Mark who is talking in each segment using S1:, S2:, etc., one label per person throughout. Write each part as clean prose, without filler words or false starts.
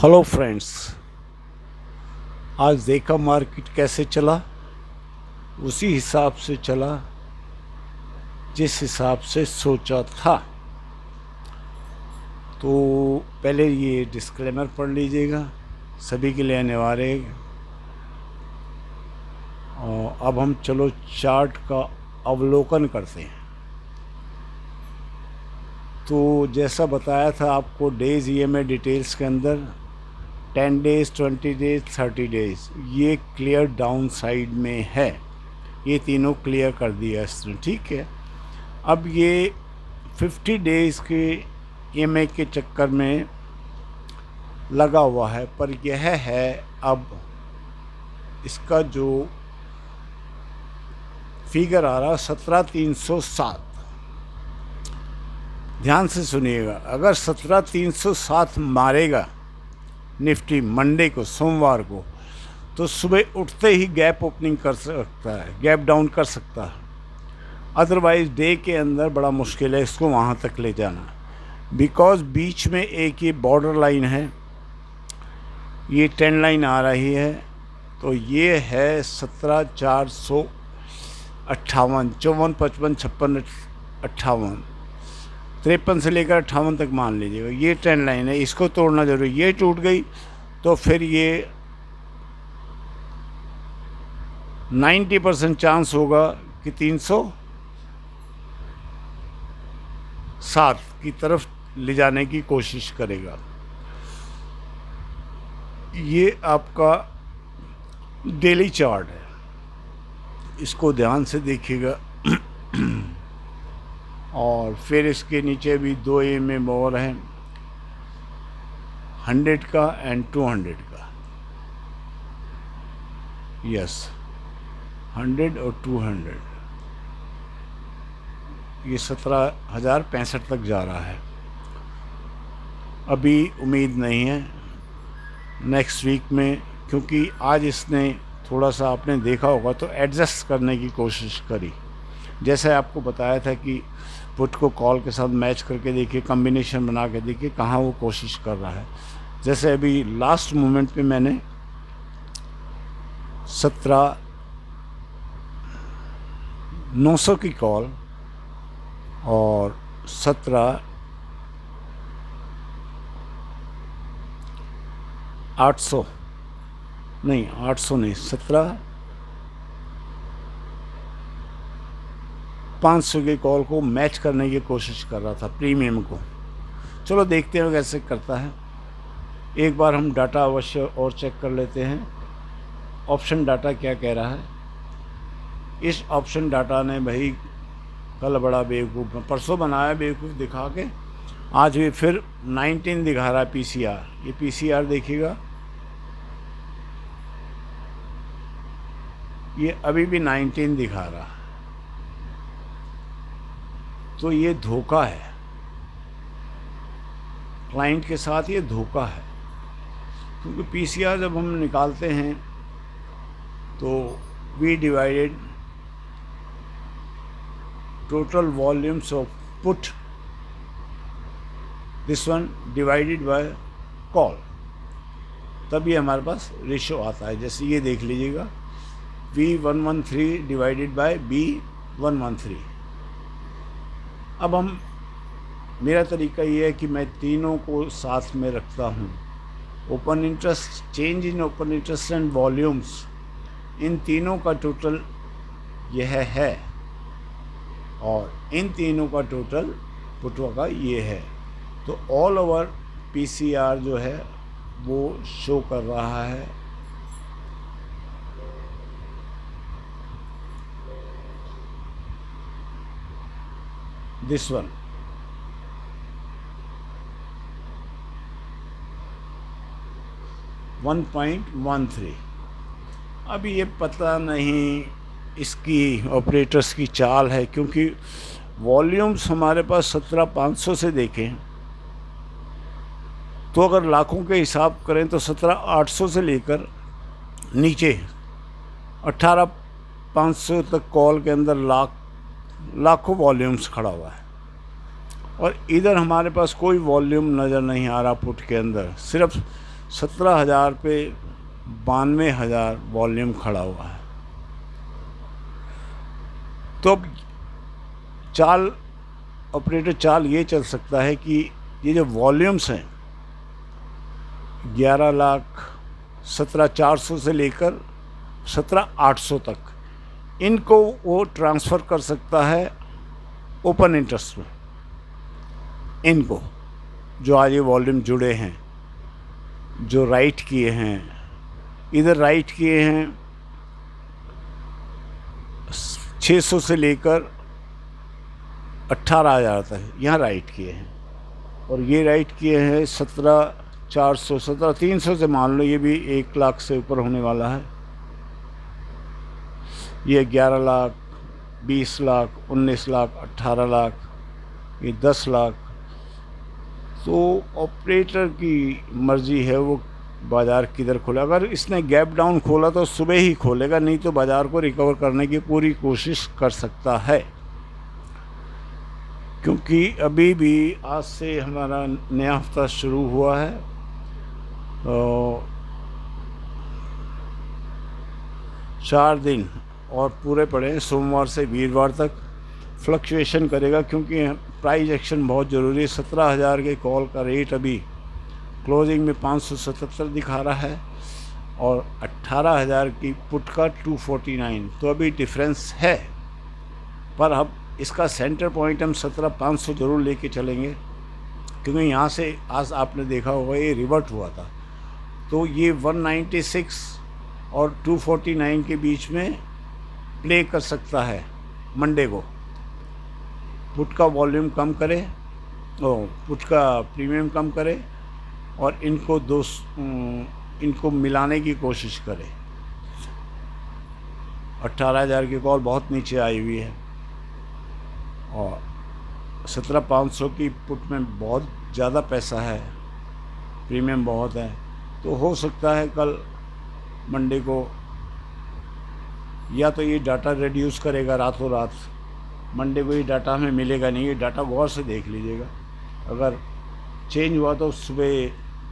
S1: Hello friends, आज देखा market कैसे चला। उसी हिसाब से चला जिस हिसाब से सोचा था। तो पहले ये डिस्क्लेमर पढ़ लीजिएगा, सभी के लिए अनिवार्य है। और अब हम चलो चार्ट का अवलोकन करते हैं। तो जैसा बताया था आपको डेज ईएमए डिटेल्स के अंदर 10 डेज, 20 डेज, 30 डेज ये क्लियर डाउन साइड में है। ये तीनों क्लियर कर दिया इसने, ठीक है। अब ये 50 डेज़ के ईएमए के चक्कर में लगा हुआ है, पर यह है अब इसका जो फिगर आ रहा 17,307। ध्यान से सुनिएगा, अगर 17,307 मारेगा निफ्टी मंडे को, सोमवार को, तो सुबह उठते ही गैप ओपनिंग कर सकता है, गैप डाउन कर सकता है। अदरवाइज़ डे के अंदर बड़ा मुश्किल है इसको वहाँ तक ले जाना, बिकॉज़ बीच में एक ये बॉर्डर लाइन है, ये 10 लाइन आ रही है। तो ये है 17,458, 54, 55, 56, 58, 53 से लेकर 58 तक मान लीजिएगा। ये 10 लाइन है, इसको तोड़ना जरूरी। ये टूट गई तो फिर ये 90% चांस होगा कि 307 की तरफ ले जाने की कोशिश करेगा। ये आपका डेली चार्ट है, इसको ध्यान से देखिएगा। और फिर इसके नीचे भी दो ईएमए और हैं, 100 का एंड 200 का। यस, 100 और 200। ये 17,065 तक जा रहा है। अभी उम्मीद नहीं है नेक्स्ट वीक में, क्योंकि आज इसने थोड़ा सा, आपने देखा होगा तो एडजस्ट करने की कोशिश करी। जैसे आपको बताया था कि पुट को कॉल के साथ मैच करके देखिए, कम्बिनेशन बना के देखिए कहाँ वो कोशिश कर रहा है। जैसे अभी लास्ट मोमेंट पे मैंने 17,900 की कॉल और 17,800 नहीं, 800 नहीं, 17,500 की कॉल को मैच करने की कोशिश कर रहा था, प्रीमियम को। चलो देखते हैं कैसे करता है। एक बार हम डाटा अवश्य और चेक कर लेते हैं, ऑप्शन डाटा क्या कह रहा है। इस ऑप्शन डाटा ने भाई कल बड़ा बेवकूफ़, परसों बनाया बेवकूफ़ दिखा के, आज भी फिर 19 दिखा रहा है पीसीआर। ये पीसीआर देखिएगा, ये अभी भी 19 दिखा रहा है। तो ये धोखा है, क्लाइंट के साथ ये धोखा है। क्योंकि पीसीआर जब हम निकालते हैं तो we divided total volumes of put, this one divided by call, तभी हमारे पास रेशो आता है। जैसे ये देख लीजिएगा, V113 डिवाइडेड बाय B113। अब हम, मेरा तरीका ये है कि मैं तीनों को साथ में रखता हूँ। Open interest, change in open interest and volumes, इन तीनों का टोटल यह है, और इन तीनों का टोटल पुटवा का ये है। तो ऑल ओवर पीसीआर जो है वो शो कर रहा है दिस वन, $1.13। अब ये पता नहीं इसकी ऑपरेटर्स की चाल है, क्योंकि वॉल्यूम्स हमारे पास 17,500 से देखें तो अगर लाखों के हिसाब करें तो 17,800 से लेकर नीचे 18,500 तक कॉल के अंदर लाखों वॉल्यूम्स खड़ा हुआ है। और इधर हमारे पास कोई वॉल्यूम नज़र नहीं आ रहा पुट के अंदर, सिर्फ 17,000 पे 92,000 वॉल्यूम खड़ा हुआ है। तो अब चाल ऑपरेटर चाल ये चल सकता है कि ये जो वॉल्यूम्स हैं 11,17,400 से लेकर 17,800 तक, इनको वो ट्रांसफ़र कर सकता है ओपन इंटरेस्ट में। इनको जो आज ये वॉल्यूम जुड़े हैं, जो राइट किए हैं, इधर राइट किए हैं 600 से लेकर 18,000 तक, यहाँ राइट किए हैं। और ये राइट किए हैं 17,400, 17,300 से मान लो, ये भी 1 लाख से ऊपर होने वाला है। ये 11 लाख, 20 लाख, 19 लाख, 18 लाख, ये 10 लाख। तो ऑपरेटर की मर्ज़ी है वो बाज़ार किधर खोला। अगर इसने गैप डाउन खोला तो सुबह ही खोलेगा, नहीं तो बाज़ार को रिकवर करने की पूरी कोशिश कर सकता है। क्योंकि अभी भी आज से हमारा नया हफ्ता शुरू हुआ है, तो 4 दिन और पूरे पड़े हैं, सोमवार से वीरवार तक फ्लक्चुएशन करेगा। क्योंकि प्राइस एक्शन बहुत ज़रूरी है। 17,000 के कॉल का रेट अभी क्लोजिंग में 577 दिखा रहा है और 18,000 की पुट का 249, तो अभी डिफरेंस है। पर अब इसका सेंटर पॉइंट हम 17,500 ज़रूर लेके चलेंगे, क्योंकि यहाँ से आज आपने देखा होगा ये रिवर्ट हुआ था। तो ये 196 और 249 के बीच में प्ले कर सकता है मंडे को। पुट का वॉल्यूम कम करे, पुट का प्रीमियम कम करे और इनको मिलाने की कोशिश करे। 18,000 की कॉल बहुत नीचे आई हुई है और 17,500 की पुट में बहुत ज़्यादा पैसा है, प्रीमियम बहुत है। तो हो सकता है कल मंडे को या तो ये डाटा रिड्यूस करेगा रातों रात, मंडे को ये डाटा हमें मिलेगा नहीं। ये डाटा गौर से देख लीजिएगा, अगर चेंज हुआ तो सुबह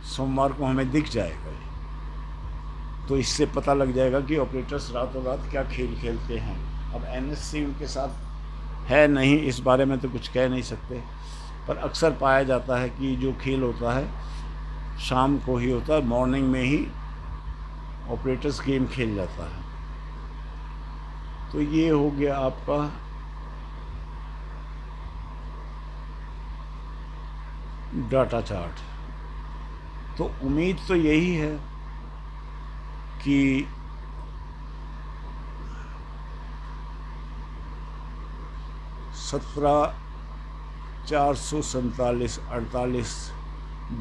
S1: सोमवार को हमें दिख जाएगा। तो इससे पता लग जाएगा कि ऑपरेटर्स रातों रात क्या खेल खेलते हैं। अब एनएससी उनके साथ है नहीं, इस बारे में तो कुछ कह नहीं सकते, पर अक्सर पाया जाता है कि जो खेल होता है शाम को ही होता है, मॉर्निंग में ही ऑपरेटर्स गेम खेल जाता है। तो ये हो गया आपका डाटा चार्ट। तो उम्मीद तो यही है कि सत्रह 447 48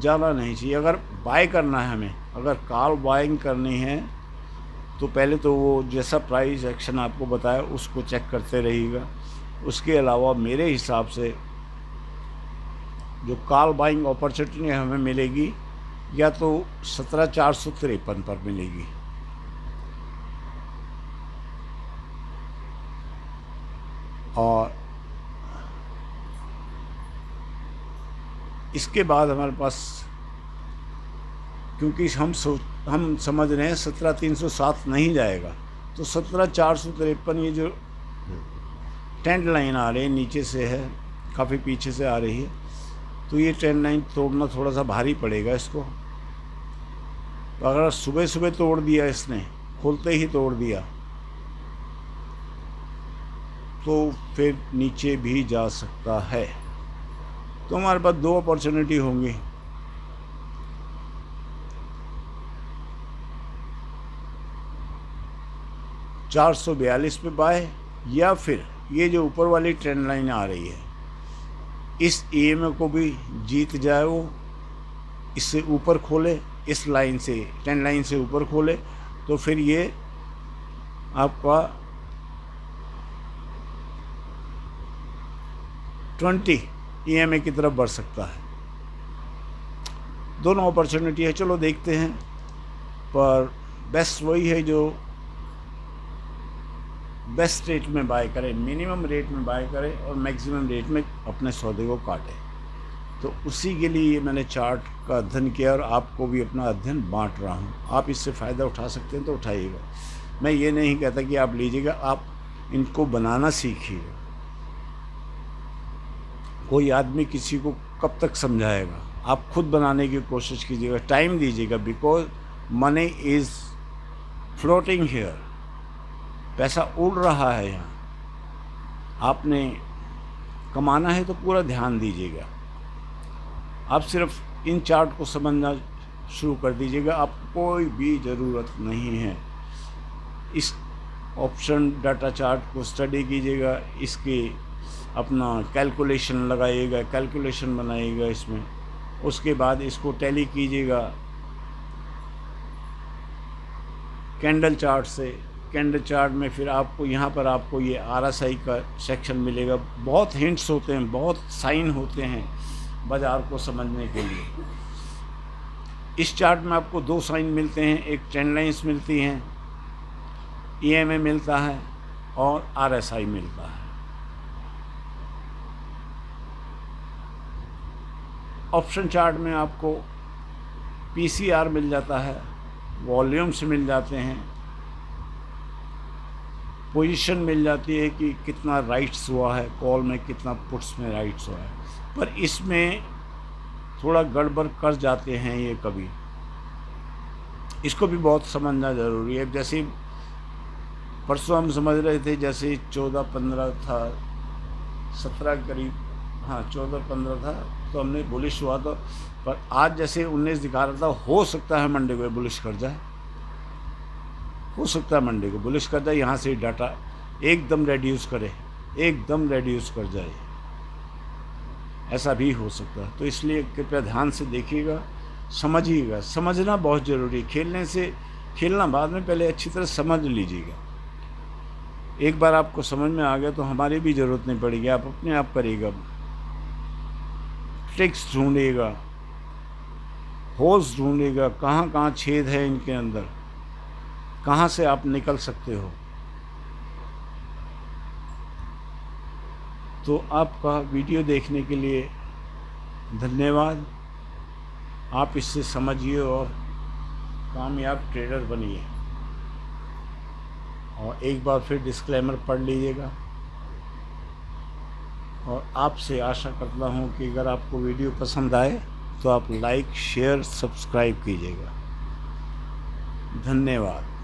S1: जाना नहीं चाहिए। अगर बाय करना है हमें, अगर कॉल बाइंग करनी है तो पहले तो वो जैसा प्राइस एक्शन आपको बताया उसको चेक करते रहिएगा। उसके अलावा मेरे हिसाब से जो कॉल बाइंग अपॉर्चुनिटी हमें मिलेगी या तो 17,453 पर मिलेगी। और इसके बाद हमारे पास, क्योंकि हम समझ रहे हैं 17,307 नहीं जाएगा, तो 17,453 ये जो ट्रेंड लाइन आ रही है नीचे से है, काफ़ी पीछे से आ रही है, तो ये ट्रेंड लाइन तोड़ना थोड़ा सा भारी पड़ेगा इसको। तो अगर सुबह सुबह तोड़ दिया इसने, खोलते ही तोड़ दिया, तो फिर नीचे भी जा सकता है। तो हमारे पास 2 अपॉर्चुनिटी होंगी। $442 पे बाय, या फिर ये जो ऊपर वाली ट्रेंड लाइन आ रही है इस ईएमए को भी जीत जाए, वो इससे ऊपर खोले, इस लाइन से, ट्रेंड लाइन से ऊपर खोले, तो फिर ये आपका 20 ईएमए की तरफ बढ़ सकता है। दोनों अपॉर्चुनिटी है, चलो देखते हैं। पर बेस्ट वही है जो बेस्ट रेट में बाय करे, मिनिमम रेट में बाय करे और मैक्सिमम रेट में अपने सौदे को काटे। तो उसी के लिए ये मैंने चार्ट का अध्ययन किया और आपको भी अपना अध्ययन बांट रहा हूँ। आप इससे फ़ायदा उठा सकते हैं तो उठाइएगा। मैं ये नहीं कहता कि आप लीजिएगा, आप इनको बनाना सीखिएगा। कोई आदमी किसी को कब तक समझाएगा, आप खुद बनाने की कोशिश कीजिएगा, टाइम दीजिएगा। Because money is floating here, पैसा उड़ रहा है यहाँ। आपने कमाना है तो पूरा ध्यान दीजिएगा। आप सिर्फ इन चार्ट को समझना शुरू कर दीजिएगा, आपको कोई भी ज़रूरत नहीं है। इस ऑप्शन डाटा चार्ट को स्टडी कीजिएगा, इसके अपना कैलकुलेशन लगाइएगा, कैलकुलेशन बनाइएगा इसमें। उसके बाद इसको टैली कीजिएगा कैंडल चार्ट से। कैंडल चार्ट में फिर आपको यहाँ पर आपको ये RSI का सेक्शन मिलेगा। बहुत हिंट्स होते हैं, बहुत साइन होते हैं बाज़ार को समझने के लिए। इस चार्ट में आपको 2 साइन मिलते हैं, एक ट्रेंड लाइन्स मिलती हैं, EMA मिलता है और RSI मिलता है। ऑप्शन चार्ट में आपको PCR मिल जाता है, वॉल्यूम्स मिल जाते हैं, पोजीशन मिल जाती है कि कितना राइट्स हुआ है कॉल में, कितना पुट्स में राइट्स हुआ है। पर इसमें थोड़ा गड़बड़ कर जाते हैं ये कभी, इसको भी बहुत समझना ज़रूरी है। जैसे परसों हम समझ रहे थे, जैसे 14-15 था, 17 करीब, हाँ 14-15 था, तो हमने बुलिश हुआ था। पर आज जैसे 19 दिखा रहा था, हो सकता है मंडे को बुलिश कर जाए, हो सकता है मंडे को बुलिश कर जाए, यहाँ से डाटा एकदम रेड्यूस करे, एकदम रेड्यूस कर जाए, ऐसा भी हो सकता है। तो इसलिए कृपया ध्यान से देखिएगा, समझिएगा। समझना बहुत ज़रूरी है। खेलना बाद में, पहले अच्छी तरह समझ लीजिएगा। एक बार आपको समझ में आ गया तो हमारी भी ज़रूरत नहीं पड़ेगी, आप अपने आप करिएगा। ट्रिक्स ढूंढिएगा, होल्स ढूंढिएगा, कहाँ कहाँ छेद है इनके अंदर, कहाँ से आप निकल सकते हो। तो आपका वीडियो देखने के लिए धन्यवाद। आप इससे समझिए और कामयाब ट्रेडर बनिए। और एक बार फिर डिस्क्लेमर पढ़ लीजिएगा। और आपसे आशा करता हूँ कि अगर आपको वीडियो पसंद आए तो आप लाइक, शेयर, सब्सक्राइब कीजिएगा। धन्यवाद।